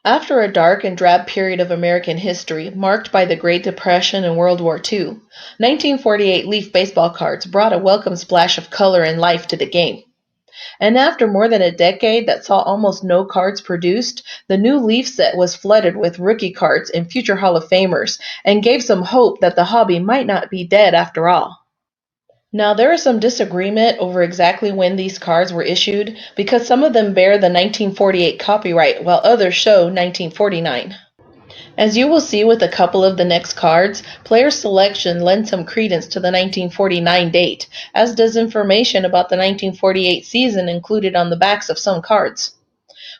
After a dark and drab period of American history marked by the Great Depression and World War II, 1948 Leaf baseball cards brought a welcome splash of color and life to the game. And after more than a decade that saw almost no cards produced, the new Leaf set was flooded with rookie cards and future Hall of Famers and gave some hope that the hobby might not be dead after all. Now, there is some disagreement over exactly when these cards were issued because some of them bear the 1948 copyright while others show 1949. As you will see with a couple of the next cards, player selection lends some credence to the 1949 date, as does information about the 1948 season included on the backs of some cards.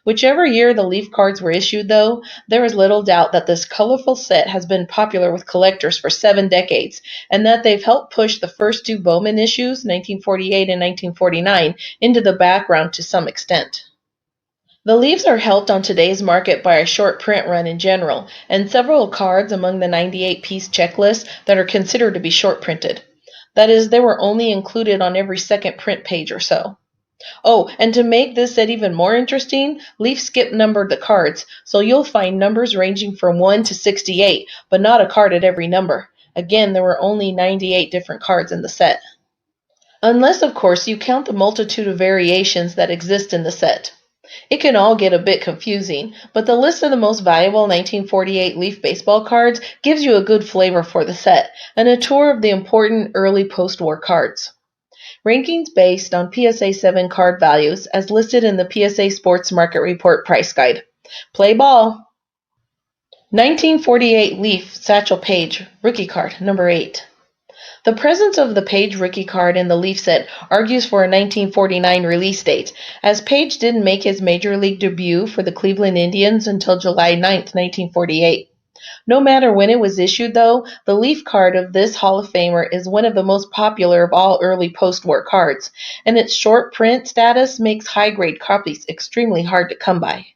Whichever year the Leaf cards were issued, though, there is little doubt that this colorful set has been popular with collectors for 7 decades, and that they've helped push the first 2 Bowman issues, 1948 and 1949, into the background to some extent. The Leaves are helped on today's market by a short print run in general, and several cards among the 98-piece checklist that are considered to be short printed. That is, they were only included on every second print page or so. Oh, and to make this set even more interesting, Leaf skip numbered the cards, so you'll find numbers ranging from 1 to 68, but not a card at every number. Again, there were only 98 different cards in the set. Unless, of course, you count the multitude of variations that exist in the set. It can all get a bit confusing, but the list of the most valuable 1948 Leaf baseball cards gives you a good flavor for the set, and a tour of the important early post-war cards. Rankings based on PSA 7 card values as listed in the PSA Sports Market Report Price Guide. Play ball! 1948 Leaf Satchel Paige Rookie Card, number 8. The presence of the Paige rookie card in the Leaf set argues for a 1949 release date, as Paige didn't make his major league debut for the Cleveland Indians until July 9, 1948. No matter when it was issued, though, the Leaf card of this Hall of Famer is one of the most popular of all early post-war cards, and its short print status makes high-grade copies extremely hard to come by.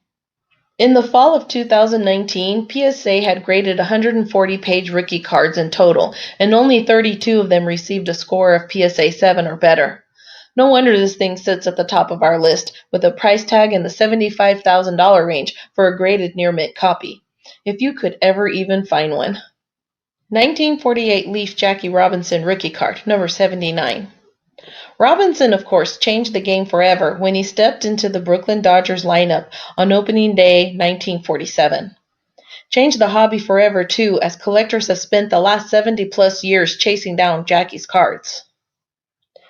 In the fall of 2019, PSA had graded 140 Paige rookie cards in total, and only 32 of them received a score of PSA 7 or better. No wonder this thing sits at the top of our list, with a price tag in the $75,000 range for a graded near-mint copy, if you could ever even find one. 1948 Leaf Jackie Robinson rookie card, number 79. Robinson, of course, changed the game forever when he stepped into the Brooklyn Dodgers lineup on opening day 1947. Changed the hobby forever, too, as collectors have spent the last 70-plus years chasing down Jackie's cards.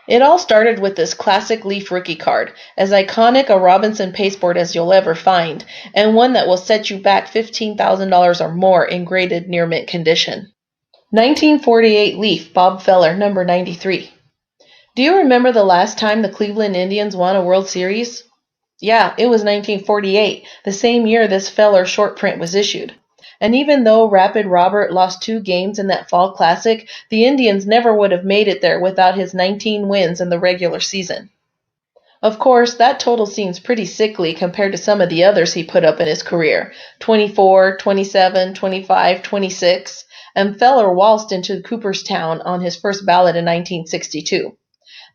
It all started with this classic Leaf rookie card, as iconic a Robinson pasteboard as you'll ever find, and one that will set you back $15,000 or more in graded near-mint condition. 1948 Leaf Bob Feller, number 93. Do you remember the last time the Cleveland Indians won a World Series? Yeah, it was 1948, the same year this Feller short print was issued. And even though Rapid Robert lost 2 games in that fall classic, the Indians never would have made it there without his 19 wins in the regular season. Of course, that total seems pretty sickly compared to some of the others he put up in his career, 24, 27, 25, 26, and Feller waltzed into Cooperstown on his first ballot in 1962.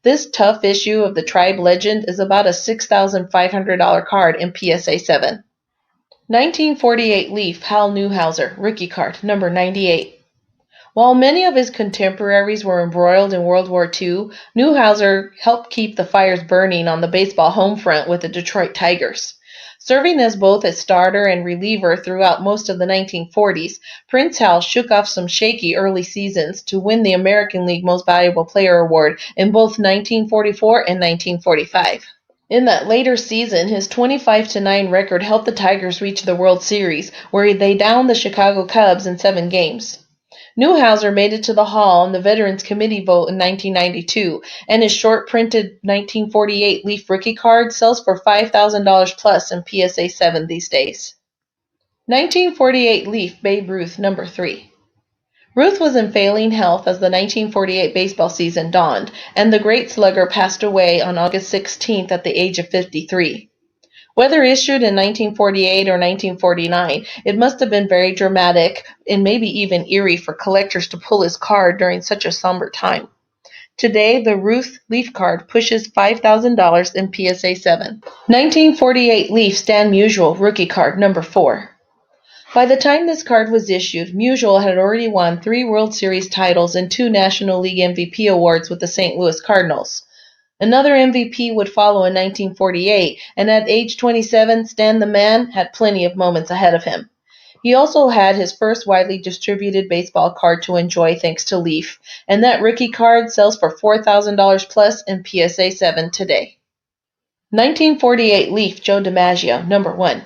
This tough issue of the Tribe Legend is about a $6,500 card in PSA 7. 1948 Leaf Hal Newhouser rookie card, number 98. While many of his contemporaries were embroiled in World War II, Newhouser helped keep the fires burning on the baseball home front with the Detroit Tigers. Serving as both a starter and reliever throughout most of the 1940s, Prince Hal shook off some shaky early seasons to win the American League Most Valuable Player award in both 1944 and 1945. In that later season, his 25-9 record helped the Tigers reach the World Series, where they downed the Chicago Cubs in 7 games. Newhouser made it to the Hall on the Veterans Committee vote in 1992, and his short-printed 1948 Leaf rookie card sells for $5,000 plus in PSA 7 these days. 1948 Leaf Babe Ruth, number 3. Ruth was in failing health as the 1948 baseball season dawned, and the great slugger passed away on August 16th at the age of 53. Whether issued in 1948 or 1949, it must have been very dramatic and maybe even eerie for collectors to pull his card during such a somber time. Today, the Ruth Leaf card pushes $5,000 in PSA 7. 1948 Leaf Stan Musial rookie card, number 4. By the time this card was issued, MUSIAL had already won 3 World Series titles and 2 National League MVP awards with the St. Louis Cardinals. Another MVP would follow in 1948, and at age 27, Stan the Man had plenty of moments ahead of him. He also had his first widely distributed baseball card to enjoy thanks to Leaf, and that rookie card sells for $4,000 plus in PSA 7 today. 1948 Leaf Joe DiMaggio, number 1.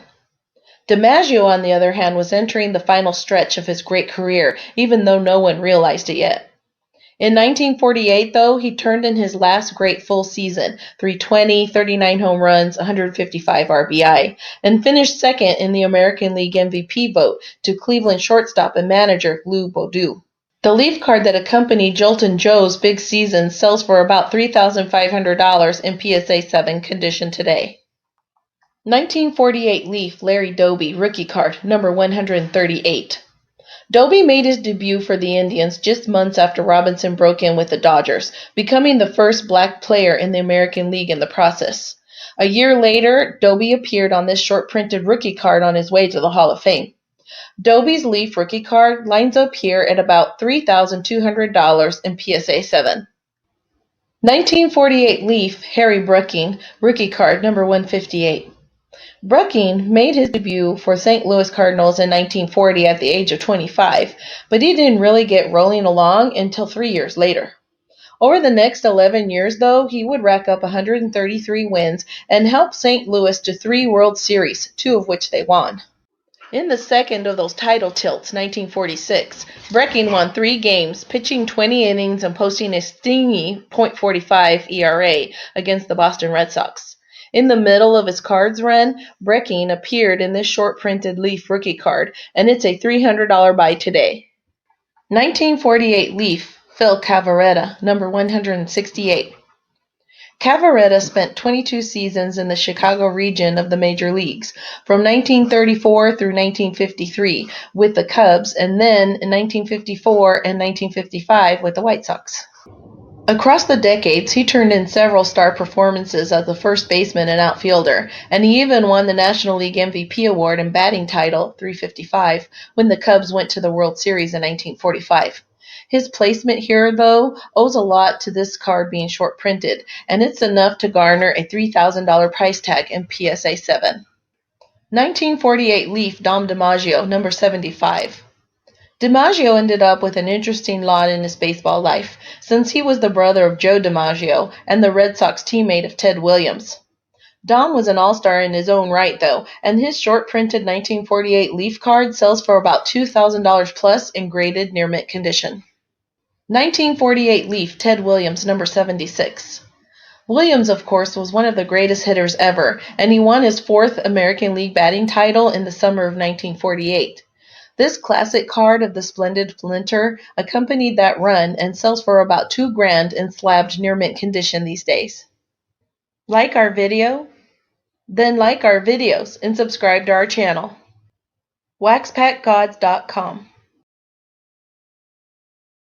DiMaggio, on the other hand, was entering the final stretch of his great career, even though no one realized it yet. In 1948, though, he turned in his last great full season, 320, 39 home runs, 155 RBI, and finished second in the American League MVP vote to Cleveland shortstop and manager Lou Boudreau. The Leaf card that accompanied Joltin' Joe's big season sells for about $3,500 in PSA 7 condition today. 1948 Leaf Larry Doby rookie card, number 138. Doby made his debut for the Indians just months after Robinson broke in with the Dodgers, becoming the first black player in the American League in the process. A year later, Doby appeared on this short-printed rookie card on his way to the Hall of Fame. Doby's Leaf rookie card lines up here at about $3,200 in PSA 7. 1948 Leaf Harry Brecheen rookie card, number 158. Brecheen made his debut for St. Louis Cardinals in 1940 at the age of 25, but he didn't really get rolling along until 3 years later. Over the next 11 years, though, he would rack up 133 wins and help St. Louis to 3 World Series, 2 of which they won. In the second of those title tilts, 1946, Brecheen won 3 games, pitching 20 innings and posting a stingy .45 ERA against the Boston Red Sox. In the middle of his cards run, Brecheen appeared in this short-printed Leaf rookie card, and it's a $300 buy today. 1948 Leaf Phil Cavaretta, number 168. Cavaretta spent 22 seasons in the Chicago region of the major leagues, from 1934 through 1953 with the Cubs, and then in 1954 and 1955 with the White Sox. Across the decades, he turned in several star performances as a first baseman and outfielder, and he even won the National League MVP award and batting title, .355, when the Cubs went to the World Series in 1945. His placement here, though, owes a lot to this card being short-printed, and it's enough to garner a $3,000 price tag in PSA 7. 1948 Leaf Dom DiMaggio, number 75. DiMaggio ended up with an interesting lot in his baseball life, since he was the brother of Joe DiMaggio and the Red Sox teammate of Ted Williams. Dom was an all-star in his own right, though, and his short-printed 1948 Leaf card sells for about $2,000 plus in graded near-mint condition. 1948 Leaf Ted Williams, number 76. Williams, of course, was one of the greatest hitters ever, and he won his 4th American League batting title in the summer of 1948. This classic card of the splendid Flinter accompanied that run and sells for about $2,000 in slabbed near-mint condition these days. Like our video? Then like our videos and subscribe to our channel. WaxPackGods.com